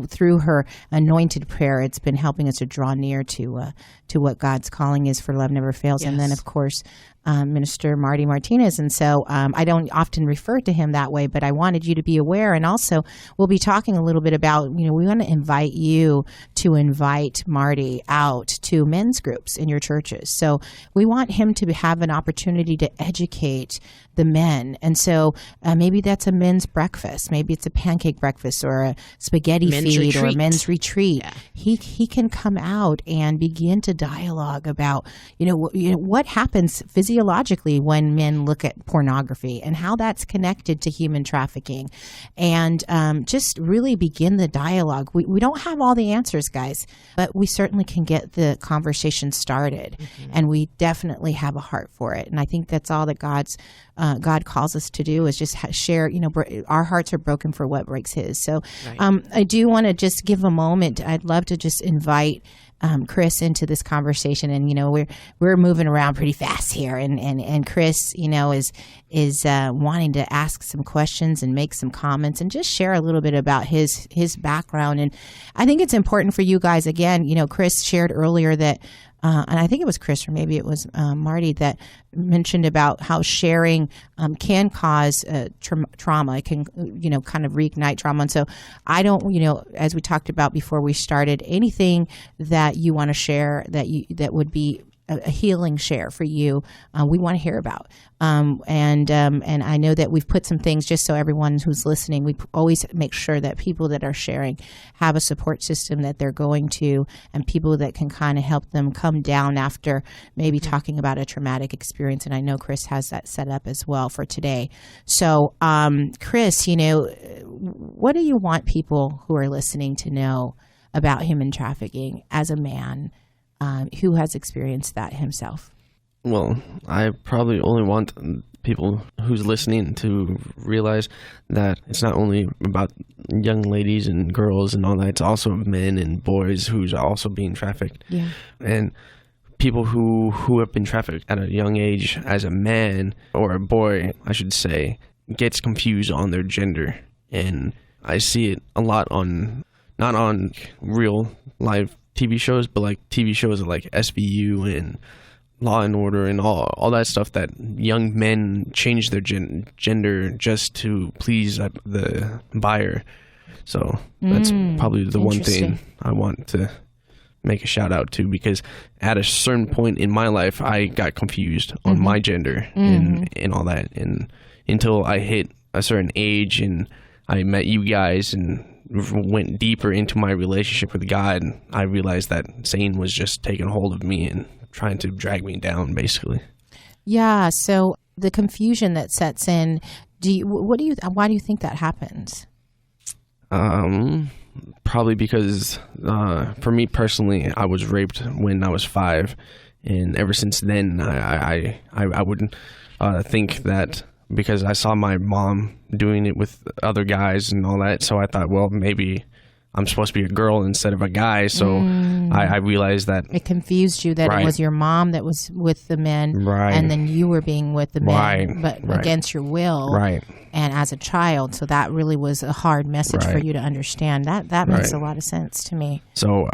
S3: through her anointed prayer, it's been helping us to draw near to what God's calling is for Love Never Fails.
S4: Yes.
S3: And then, of course, Minister Marty Martinez. And so I don't often refer to him that way, but I wanted you to be aware. And also, we'll be talking a little bit about, we want to invite you to invite Marty out to men's groups in your churches. So we want him to have an opportunity to educate the men. And so maybe that's a men's breakfast. Maybe it's a pancake breakfast or a spaghetti feed or a men's retreat. Yeah. He can come out and begin to dialogue about, what happens physiologically when men look at pornography and how that's connected to human trafficking, and just really begin the dialogue. We don't have all the answers, guys, but we certainly can get the conversation started, and we definitely have a heart for it. And I think that's all that God calls us to do, is just share, our hearts are broken for what breaks his. So I do want to just give a moment. I'd love to just invite Chris into this conversation. And, we're moving around pretty fast here. And Chris, is wanting to ask some questions and make some comments and just share a little bit about his background. And I think it's important for you guys. Again, Chris shared earlier that and I think it was Chris, or maybe it was Marty, that mentioned about how sharing can cause trauma. It can, kind of reignite trauma. And so I don't, as we talked about before we started, anything that you want to share that would be a healing share for you, we want to hear about. And I know that we've put some things, just so everyone who's listening, we always make sure that people that are sharing have a support system that they're going to, and people that can kind of help them come down after maybe talking about a traumatic experience. And I know Chris has that set up as well for today. So, Chris, what do you want people who are listening to know about human trafficking as a man who has experienced that himself?
S7: Well, I probably only want people who's listening to realize that it's not only about young ladies and girls and all that, it's also men and boys who's also being trafficked. Yeah. And people who have been trafficked at a young age as a man, or a boy, I should say, gets confused on their gender. And I see it a lot not on real live TV shows, but like TV shows like SVU and Law and Order and all that stuff, that young men change their gender just to please the buyer. So that's probably the one thing I want to make a shout out to, because at a certain point in my life, I got confused on my gender and all that. And until I hit a certain age and I met you guys and went deeper into my relationship with God, I realized that Satan was just taking hold of me and trying to drag me down, basically. Yeah.
S3: So the confusion that sets in, why do you think that happens?
S7: Probably because for me personally, I was raped when I was 5, and ever since then, I wouldn't think that, because I saw my mom doing it with other guys and all that, so I thought, well, maybe I'm supposed to be a girl instead of a guy. So I realized that
S3: it confused you that it was your mom that was with the men, and then you were being with the men, but against your will, and as a child. So that really was a hard message for you to understand. That makes a lot of sense to me.
S7: So,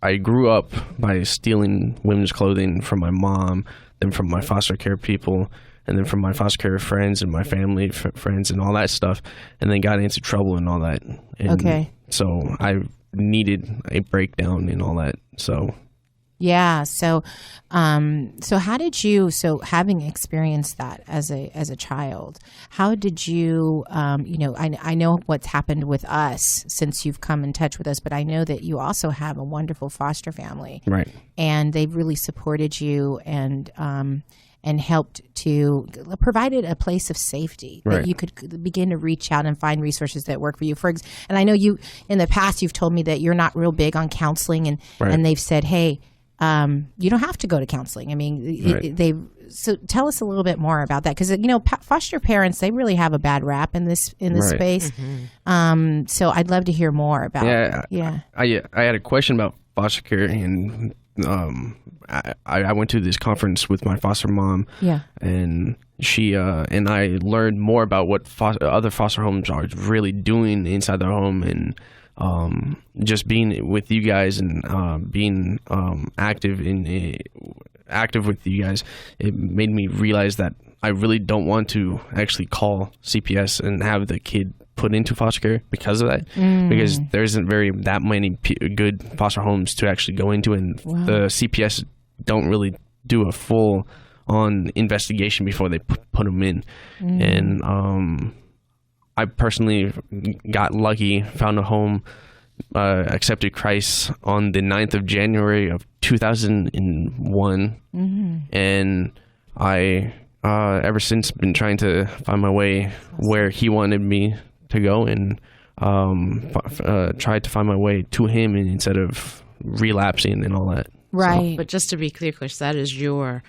S7: I grew up by stealing women's clothing from my mom, then from my foster care people, and then from my foster care friends and my family friends and all that stuff, and then got into trouble and all that. And so I needed a breakdown and all that. So
S3: yeah. So how did you? So having experienced that as a child, how did you? I know what's happened with us since you've come in touch with us, but I know that you also have a wonderful foster family,
S7: right?
S3: And they've really supported you and helped to provided a place of safety that you could begin to reach out and find resources that work for you. And I know you in the past you've told me that you're not real big on counseling, and they've said, hey, you don't have to go to counseling. I mean, so tell us a little bit more about that, because foster parents, they really have a bad rap in this space. So I'd love to hear more about.
S7: I had a question about foster care, and I went to this conference with my foster mom. Yeah, and she and I learned more about what other foster homes are really doing inside their home, and just being with you guys and being active in active with you guys, it made me realize that I really don't want to actually call CPS and have the kid put into foster care because of that, because there isn't that many good foster homes to actually go into, and the CPS don't really do a full on investigation before they put them in. And I personally got lucky, found a home, accepted Christ on the 9th of January of 2001, and I ever since been trying to find my way where he wanted me to go, and tried to find my way to him instead of relapsing and all that.
S3: Right.
S4: But just to be clear, Chris, that is your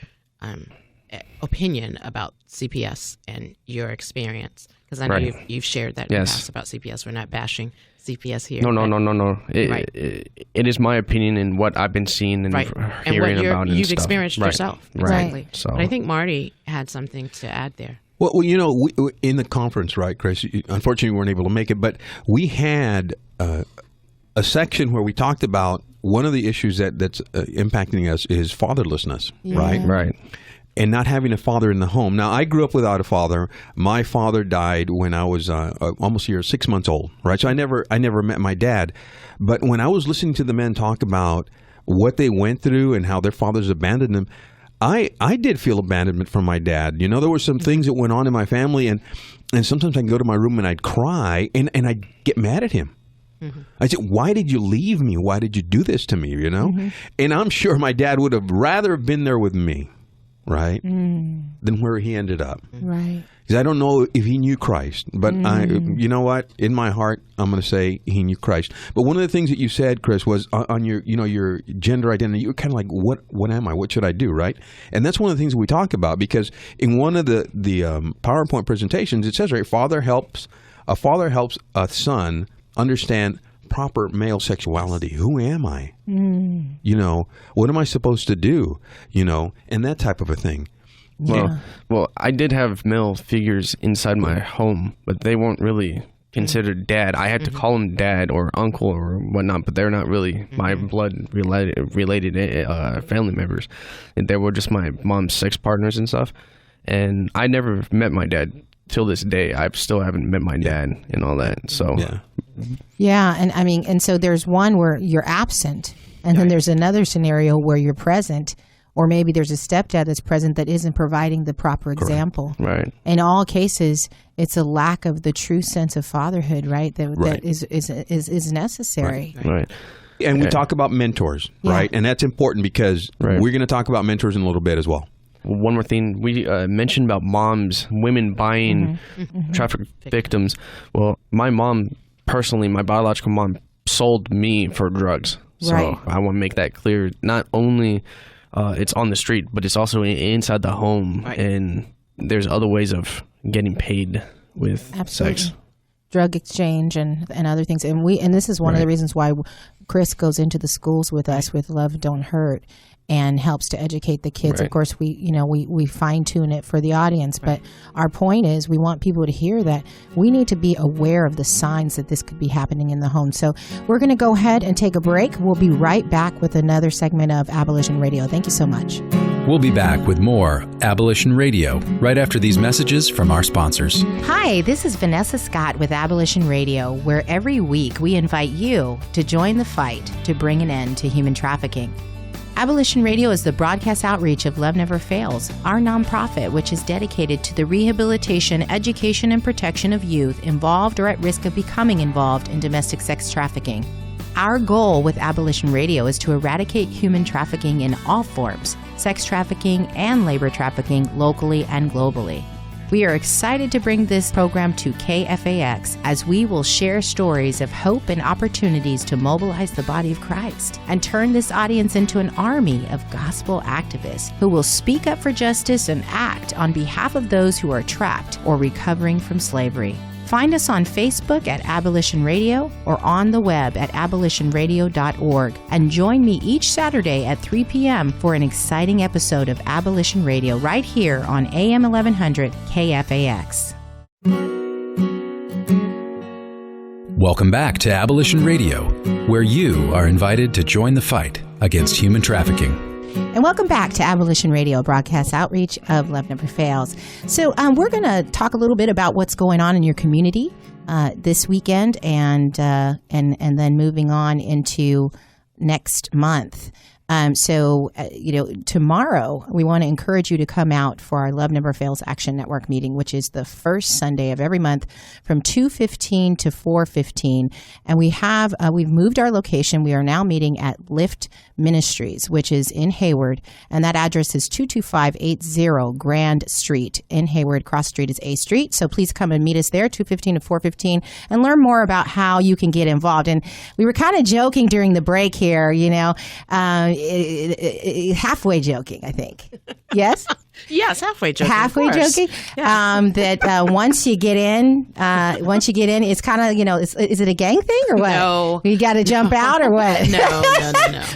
S4: opinion about CPS and your experience, because I know you've shared that in the past about CPS. We're not bashing CPS here.
S7: No. It is my opinion and what I've been seeing and hearing about and
S4: you've
S7: stuff.
S4: experienced yourself. Exactly.
S7: Right. So.
S4: But I think Marty had something to add there.
S5: Well, we, in the conference, right, Chris, unfortunately we weren't able to make it, but we had a section where we talked about one of the issues that's impacting us is fatherlessness, right?
S7: Right.
S5: And not having a father in the home. Now, I grew up without a father. My father died when I was almost 6 months old, right? So I never met my dad. But when I was listening to the men talk about what they went through and how their fathers abandoned them, I did feel abandonment from my dad. There were some things that went on in my family, and sometimes I'd go to my room and I'd cry, and I'd get mad at him. I said, why did you leave me? Why did you do this to me, And I'm sure my dad would have rather been there with me, right, than where he ended up.
S3: Right.
S5: Because I don't know if he knew Christ, but you know what? In my heart, I'm going to say he knew Christ. But one of the things that you said, Chris, was on your, your gender identity. You were kind of like, what am I? What should I do? Right? And that's one of the things we talk about, because in one of the PowerPoint presentations, it says, right, a father helps a son understand proper male sexuality. Who am I? What am I supposed to do? And that type of a thing.
S7: Well, I did have male figures inside my home, but they weren't really considered dad. I had to call them dad or uncle or whatnot, but they're not really my blood related family members. And they were just my mom's sex partners and stuff. And I never met my dad till this day. I still haven't met my dad and all that. So
S3: yeah, and so there's one where you're absent, and then there's another scenario where you're present. Or maybe there's a stepdad that's present that isn't providing the proper example.
S7: Right.
S3: In all cases, it's a lack of the true sense of fatherhood, right? That is necessary.
S7: Right.
S5: And we talk about mentors, right? And that's important because we're going to talk about mentors in a little bit as well.
S7: One more thing, we mentioned about women buying traffic victims. Well, my mom, personally, my biological mom, sold me for drugs. So I want to make that clear. Not only it's on the street, but it's also inside the home, and there's other ways of getting paid with sex.
S3: Drug exchange and other things. And this is one of the reasons why Chris goes into the schools with us with Love Don't Hurt and helps to educate the kids. Of course, we fine tune it for the audience, but our point is we want people to hear that we need to be aware of the signs that this could be happening in the home. So we're going to go ahead and take a break. We'll be right back with another segment of Abolition Radio. Thank you so much.
S1: We'll be back with more Abolition Radio right after these messages from our sponsors.
S3: Hi, this is Vanessa Scott with Abolition Radio, where every week we invite you to join the fight to bring an end to human trafficking. Abolition Radio is the broadcast outreach of Love Never Fails, our nonprofit, which is dedicated to the rehabilitation, education, and protection of youth involved or at risk of becoming involved in domestic sex trafficking. Our goal with Abolition Radio is to eradicate human trafficking in all forms, sex trafficking and labor trafficking locally and globally. We are excited to bring this program to KFAX as we will share stories of hope and opportunities to mobilize the body of Christ and turn this audience into an army of gospel activists who will speak up for justice and act on behalf of those who are trapped or recovering from slavery. Find us on Facebook at Abolition Radio or on the web at abolitionradio.org, and join me each Saturday at 3 p.m. for an exciting episode of Abolition Radio right here on AM 1100 KFAX.
S1: Welcome back to Abolition Radio, where you are invited to join the fight against human trafficking.
S3: And welcome back to Abolition Radio, broadcast outreach of Love Never Fails. So we're going to talk a little bit about what's going on in your community this weekend, and then moving on into next month. Tomorrow we want to encourage you to come out for our Love Never Fails Action Network meeting, which is the first Sunday of every month from 2:15 to 4:15. And we've moved our location. We are now meeting at Lift Ministries, which is in Hayward, and that address is 22580 Grand Street in Hayward. Cross street is A Street. So please come and meet us there, 2:15 to 4:15, and learn more about how you can get involved. And we were kind of joking during the break here, halfway joking, I think. Yes?
S4: Yes, halfway joking.
S3: Halfway joking.
S4: Yeah.
S3: That once you get in, it's kind of, is it a gang thing or what?
S4: No.
S3: You got to jump out or what?
S4: No.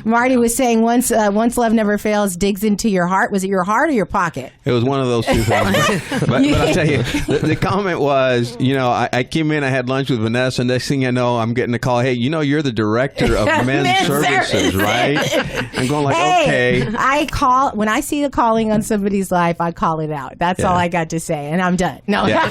S3: Marty was saying once Love Never Fails digs into your heart. Was it your heart or your pocket?
S5: It was one of those two things. But I'll tell you, the comment was, I came in, I had lunch with Vanessa, and next thing I know, I'm getting a call, hey, you're the director of men's services, right? I'm going like, okay.
S3: When I see the calling on somebody's life, I call it out. That's all I got to say, and I'm done. No. Yeah.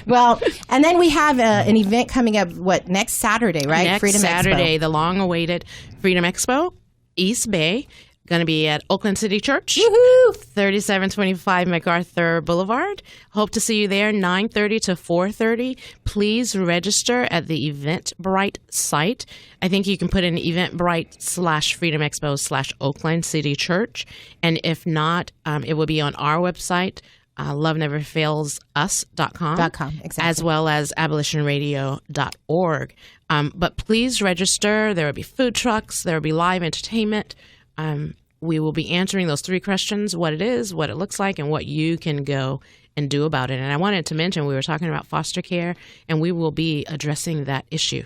S3: Well, and then we have an event coming up, next Saturday, right?
S4: Next
S3: Freedom
S4: Saturday,
S3: Expo.
S4: the long-awaited Freedom Expo, East Bay. Going to be at Oakland City Church,
S3: Woohoo!
S4: 3725 MacArthur Boulevard. Hope to see you there, 9:30 to 4:30. Please register at the Eventbrite site. I think you can put in Eventbrite/Freedom Expo/Oakland City Church. And if not, it will be on our website, loveneverfailsus.com.
S3: Exactly.
S4: As well as abolitionradio.org. But please register. There will be food trucks. There will be live entertainment. We will be answering those 3 questions: what it is, what it looks like, and what you can go and do about it. And I wanted to mention, we were talking about foster care, and we will be addressing that issue.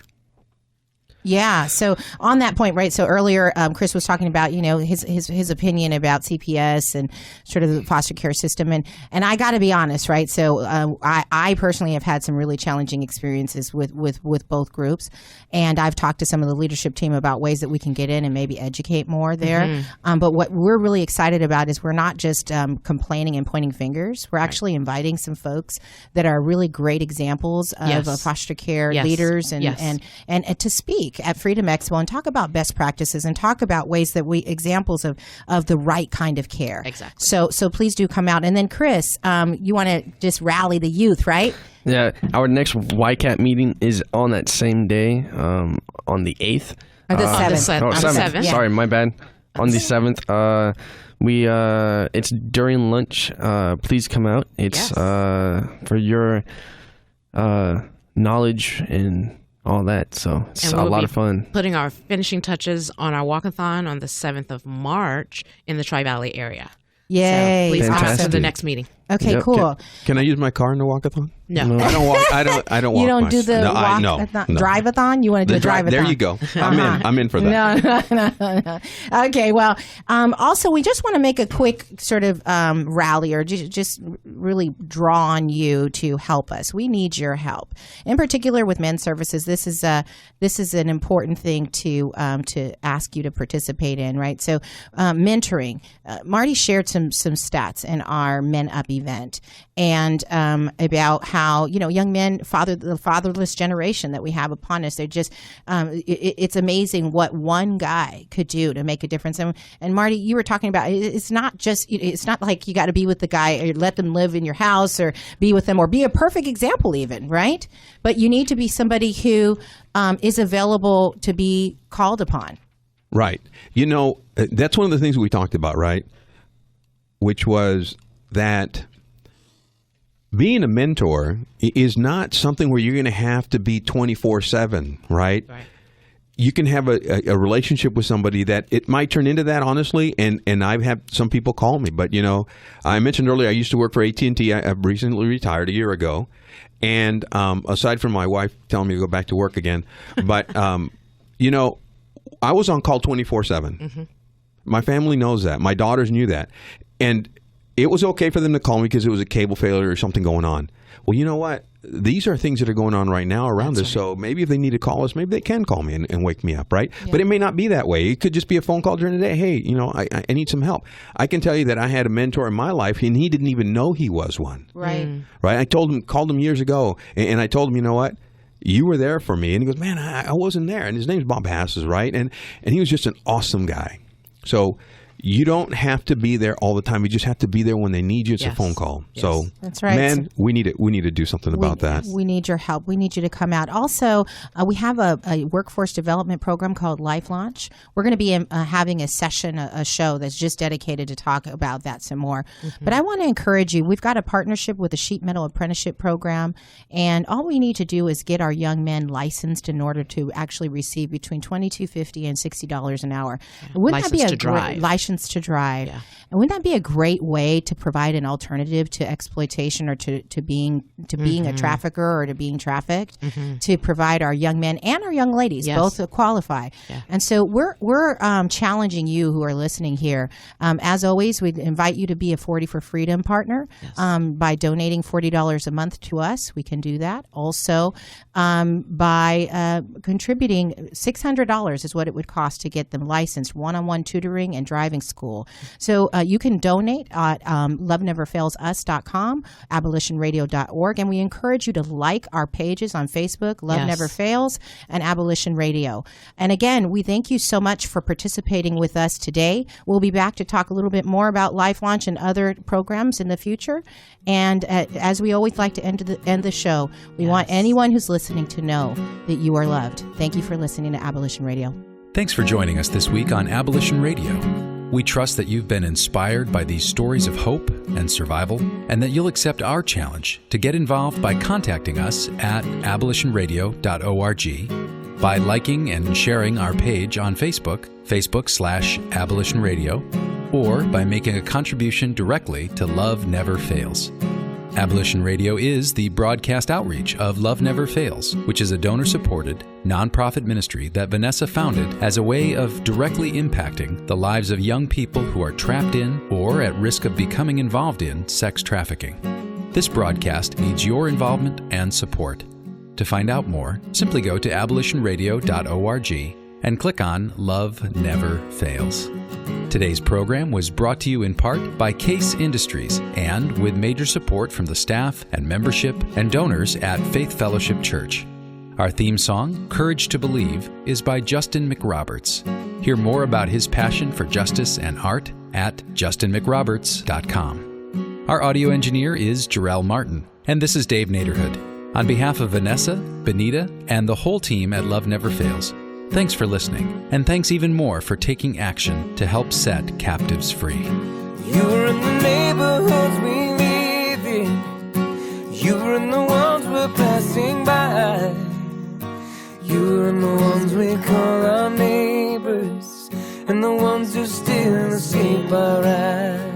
S3: Yeah. So on that point, right? So earlier, Chris was talking about, his opinion about CPS and sort of the foster care system. And I got to be honest, right? So I personally have had some really challenging experiences with both groups. And I've talked to some of the leadership team about ways that we can get in and maybe educate more there. Mm-hmm. But what we're really excited about is we're not just complaining and pointing fingers. We're actually inviting some folks that are really great examples of foster care leaders and to speak at Freedom Expo and talk about best practices and talk about ways that examples of the right kind of care.
S4: Exactly.
S3: So please do come out. And then Chris, you want to just rally the youth, right?
S7: Yeah, our next YCAT meeting is on that same day, on the 8th.
S3: Or the 7th.
S7: Oh, 7th.
S3: Yeah.
S7: Sorry, my bad. On the 7th. It's during lunch. Please come out. It's for your knowledge and all that. So it's a lot of fun.
S4: Putting our finishing touches on our walkathon on the 7th of March in the Tri-Valley area.
S3: Yay.
S4: So please come out to
S7: Fantastic.
S4: the next meeting.
S3: Okay,
S7: Yep.
S3: cool.
S5: Can I use my car in the walkathon?
S4: No.
S7: No.
S5: I don't walk. I don't walk.
S3: You don't do the
S5: No.
S3: drive-a-thon? You want to do a drive-a-thon?
S5: There you go. I'm in for that.
S3: No. Okay, well, also, we just want to make a quick sort of rally or just really draw on you to help us. We need your help. In particular with men's services, this is an important thing to ask you to participate in, right? So mentoring. Marty shared some stats in our Men Up event and about how, young men, the fatherless generation that we have upon us, they're just, it's amazing what one guy could do to make a difference. And Marty, you were talking about, it's not like you got to be with the guy or let them live in your house or be with them or be a perfect example even, right? But you need to be somebody who is available to be called upon.
S5: Right. That's one of the things we talked about, right? Which was that being a mentor is not something where you're going to have to be 24/7, right?
S4: Right.
S5: You can have a relationship with somebody that it might turn into that, honestly. And I've had some people call me, but I mentioned earlier I used to work for AT&T. I've recently retired a year ago, and aside from my wife telling me to go back to work again, but I was on call 24/7. Mm-hmm. My family knows that. My daughters knew that, and it was okay for them to call me because it was a cable failure or something going on. well, you know what? These are things that are going on right now around us. So maybe if they need to call us, maybe they can call me and wake me up, right? But it may not be that way. It could just be a phone call during the day. Hey, I need some help. I can tell you that I had a mentor in my life, and he didn't even know he was one.
S3: Right.
S5: Right. I called him years ago, and I told him, you know what? You were there for me. And he goes, man, I wasn't there. And his name's Bob Hasses, right? And he was just an awesome guy. So you don't have to be there all the time. You just have to be there when they need you. It's a phone call. Yes. So
S3: that's right.
S5: Man, we need to do something about that.
S3: We need your help. We need you to come out. Also, we have a workforce development program called Life Launch. We're going to be having a session, a show that's just dedicated to talk about that some more. Mm-hmm. But I want to encourage you. We've got a partnership with the Sheet Metal Apprenticeship Program, and all we need to do is get our young men licensed in order to actually receive between $22.50 and $60 an hour. Wouldn't that be a great license to drive? Yeah. And wouldn't that be a great way to provide an alternative to exploitation or to being a trafficker or to being trafficked, to provide our young men and our young ladies both to qualify? Yeah. And so we're challenging you who are listening here. As always, we invite you to be a 40 for Freedom partner by donating $40 a month to us. We can do that. Also, by contributing $600 is what it would cost to get them licensed, one-on-one tutoring and driving school. So you can donate at loveneverfailsus.com, abolitionradio.org, and we encourage you to like our pages on Facebook, Love Never Fails and Abolition Radio. And again, we thank you so much for participating with us today. We'll be back to talk a little bit more about Life Launch and other programs in the future. And as we always like to end the show, we want anyone who's listening to know that you are loved. Thank you for listening to Abolition Radio.
S1: Thanks for joining us this week on Abolition Radio. We trust that you've been inspired by these stories of hope and survival, and that you'll accept our challenge to get involved by contacting us at abolitionradio.org, by liking and sharing our page on Facebook, Facebook/Abolition Radio, or by making a contribution directly to Love Never Fails. Abolition Radio is the broadcast outreach of Love Never Fails, which is a donor-supported, nonprofit ministry that Vanessa founded as a way of directly impacting the lives of young people who are trapped in or at risk of becoming involved in sex trafficking. This broadcast needs your involvement and support. To find out more, simply go to abolitionradio.org and click on Love Never Fails. Today's program was brought to you in part by Case Industries and with major support from the staff and membership and donors at Faith Fellowship Church. Our theme song, Courage to Believe, is by Justin McRoberts. Hear more about his passion for justice and art at justinmcroberts.com. Our audio engineer is Jarrell Martin, and this is Dave Naderhood. On behalf of Vanessa, Benita, and the whole team at Love Never Fails, thanks for listening, and thanks even more for taking action to help set captives free.
S2: You're in the neighborhoods we live in. You're in the ones we're passing by. You're in the ones we call our neighbors, and the ones who still sleep our eyes.